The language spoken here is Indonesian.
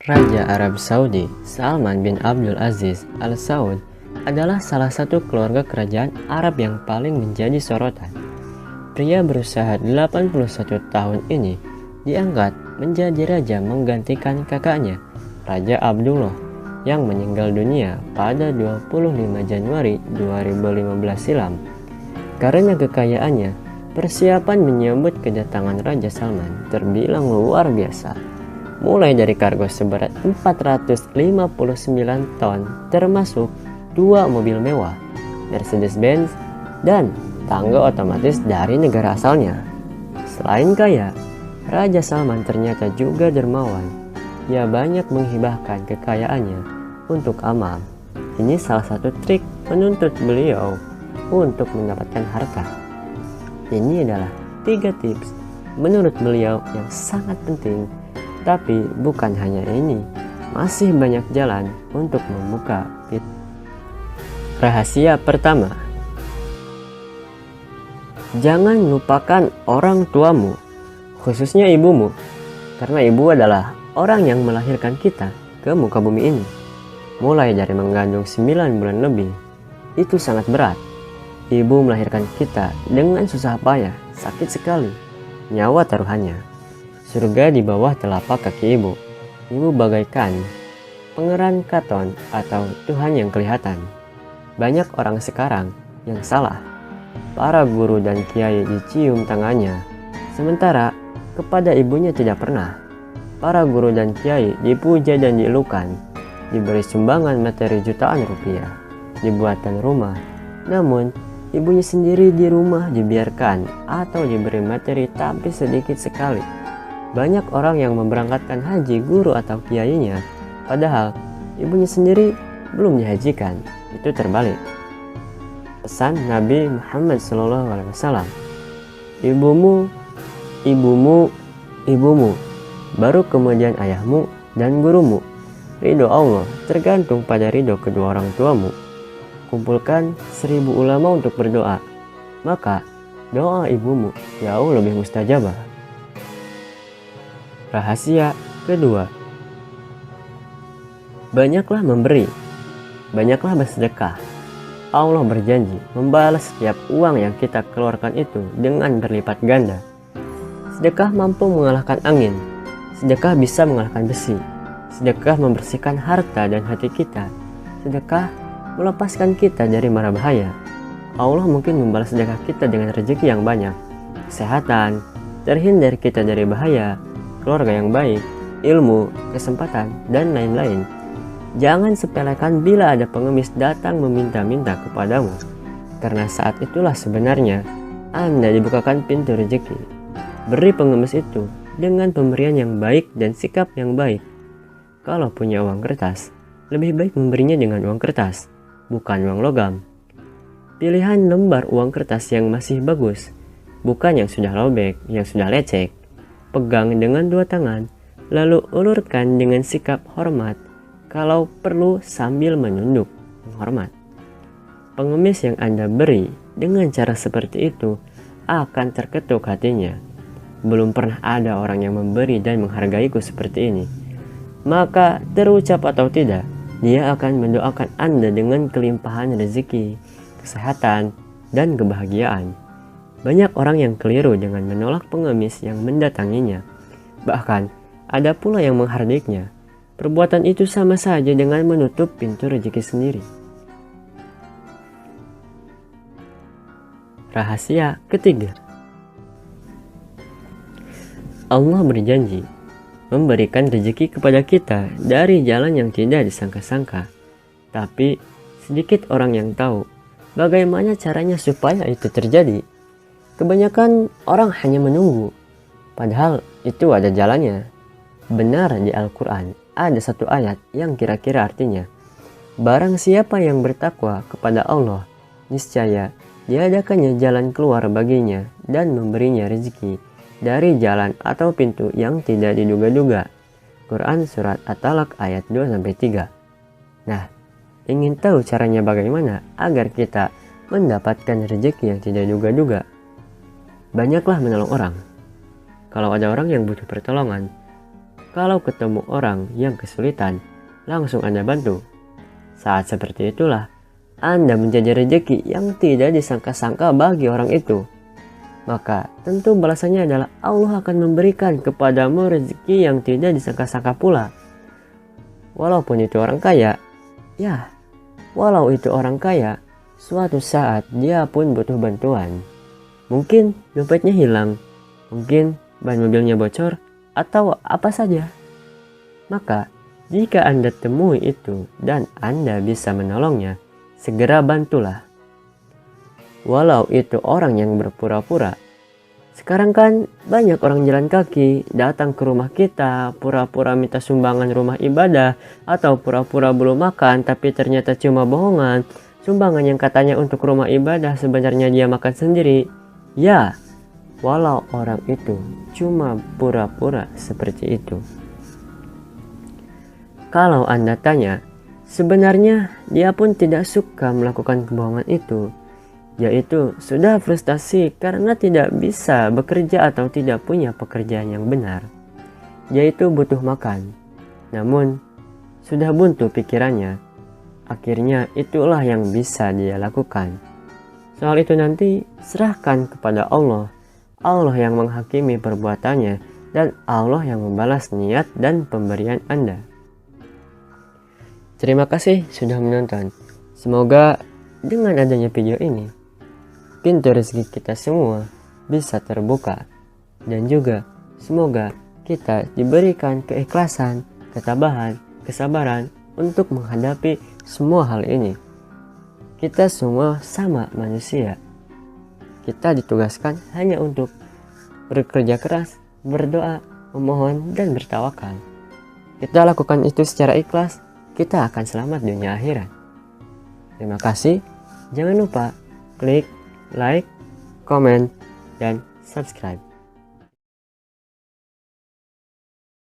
Raja Arab Saudi Salman bin Abdul Aziz Al Saud adalah salah satu keluarga kerajaan Arab yang paling menjadi sorotan. Pria berusia 81 tahun ini diangkat menjadi raja menggantikan kakaknya, Raja Abdullah, yang meninggal dunia pada 25 Januari 2015 silam. Karena kekayaannya, persiapan menyambut kedatangan Raja Salman terbilang luar biasa. Mulai dari kargo seberat 459 ton termasuk 2 mobil mewah, Mercedes-Benz, dan tangga otomatis dari negara asalnya. Selain kaya, Raja Salman ternyata juga dermawan. Ia banyak menghibahkan kekayaannya untuk amal. Ini salah satu trik menuntut beliau untuk mendapatkan harta. Ini adalah 3 tips menurut beliau yang sangat penting. Tapi bukan hanya ini, masih banyak jalan untuk membuka pintu. Rahasia pertama, jangan lupakan orang tuamu, khususnya ibumu, karena ibu adalah orang yang melahirkan kita ke muka bumi ini. Mulai dari mengandung 9 bulan lebih, itu sangat berat. Ibu melahirkan kita dengan susah payah, sakit sekali, nyawa taruhannya. Surga di bawah telapak kaki ibu. Ibu bagaikan pangeran Katon atau Tuhan yang kelihatan. Banyak orang sekarang yang salah. Para guru dan kiai dicium tangannya, sementara kepada ibunya tidak pernah. Para guru dan kiai dipuja dan dielukan, diberi sumbangan materi jutaan rupiah, dibuatkan rumah. Namun ibunya sendiri di rumah dibiarkan atau diberi materi tapi sedikit sekali. Banyak orang yang memberangkatkan haji guru atau kiainya, padahal ibunya sendiri belum dihajikan. Itu terbalik. Pesan Nabi Muhammad SAW, ibumu, ibumu, ibumu, baru kemudian ayahmu dan gurumu. Ridho Allah tergantung pada ridho kedua orang tuamu. Kumpulkan 1000 ulama untuk berdoa, maka doa ibumu jauh lebih mustajabah. Rahasia kedua, banyaklah memberi, banyaklah bersedekah. Allah berjanji membalas setiap uang yang kita keluarkan itu dengan berlipat ganda. Sedekah mampu mengalahkan angin, sedekah bisa mengalahkan besi, sedekah membersihkan harta dan hati kita, sedekah melepaskan kita dari mara bahaya. Allah mungkin membalas sedekah kita dengan rezeki yang banyak, kesehatan, terhindar kita dari bahaya, keluarga yang baik, ilmu, kesempatan, dan lain-lain. Jangan sepelekan bila ada pengemis datang meminta-minta kepadamu, karena saat itulah sebenarnya Anda dibukakan pintu rezeki. Beri pengemis itu dengan pemberian yang baik dan sikap yang baik. Kalau punya uang kertas, lebih baik memberinya dengan uang kertas, bukan uang logam. Pilihan lembar uang kertas yang masih bagus, bukan yang sudah robek, yang sudah lecek. Pegang dengan 2 tangan, lalu ulurkan dengan sikap hormat, kalau perlu sambil menunduk menghormat. Pengemis yang Anda beri dengan cara seperti itu akan terketuk hatinya. Belum pernah ada orang yang memberi dan menghargaiku seperti ini. Maka terucap atau tidak, dia akan mendoakan Anda dengan kelimpahan rezeki, kesehatan, dan kebahagiaan. Banyak orang yang keliru dengan menolak pengemis yang mendatanginya. Bahkan, ada pula yang menghardiknya. Perbuatan itu sama saja dengan menutup pintu rezeki sendiri. Rahasia ketiga, Allah berjanji memberikan rezeki kepada kita dari jalan yang tidak disangka-sangka. Tapi, sedikit orang yang tahu bagaimana caranya supaya itu terjadi. Kebanyakan orang hanya menunggu, padahal itu ada jalannya. Benar di Al-Quran ada satu ayat yang kira-kira artinya, barang siapa yang bertakwa kepada Allah, niscaya diadakannya jalan keluar baginya dan memberinya rezeki dari jalan atau pintu yang tidak diduga-duga. Quran Surat At-Talaq ayat 2-3. Nah, ingin tahu caranya bagaimana agar kita mendapatkan rezeki yang tidak duga-duga? Banyaklah menolong orang. Kalau ada orang yang butuh pertolongan, Kalau ketemu orang yang kesulitan, langsung Anda bantu. Saat seperti itulah Anda menjadi rezeki yang tidak disangka-sangka bagi orang itu. Maka tentu balasannya adalah Allah akan memberikan kepadamu rezeki yang tidak disangka-sangka pula. Walaupun itu orang kaya, walau itu orang kaya, suatu saat dia pun butuh bantuan. Mungkin dompetnya hilang, mungkin ban mobilnya bocor, atau apa saja. Maka jika Anda temui itu dan Anda bisa menolongnya, segera bantulah. Walau itu orang yang berpura-pura. Sekarang kan banyak orang jalan kaki datang ke rumah kita, pura-pura minta sumbangan rumah ibadah, atau pura-pura belum makan tapi ternyata cuma bohongan. Sumbangan yang katanya untuk rumah ibadah sebenarnya dia makan sendiri. Ya, walau orang itu cuma pura-pura seperti itu. Kalau Anda tanya, sebenarnya dia pun tidak suka melakukan kebohongan itu, yaitu sudah frustasi karena tidak bisa bekerja atau tidak punya pekerjaan yang benar, yaitu butuh makan. Namun, sudah buntu pikirannya. Akhirnya itulah yang bisa dia lakukan. Soal itu nanti serahkan kepada Allah. Allah yang menghakimi perbuatannya dan Allah yang membalas niat dan pemberian Anda. Terima kasih sudah menonton. Semoga dengan adanya video ini, pintu rezeki kita semua bisa terbuka. Dan juga semoga kita diberikan keikhlasan, ketabahan, kesabaran untuk menghadapi semua hal ini. Kita semua sama manusia. Kita ditugaskan hanya untuk bekerja keras, berdoa, memohon, dan bertawakal. Kita lakukan itu secara ikhlas, kita akan selamat dunia akhirat. Terima kasih. Jangan lupa klik like, komen, dan subscribe.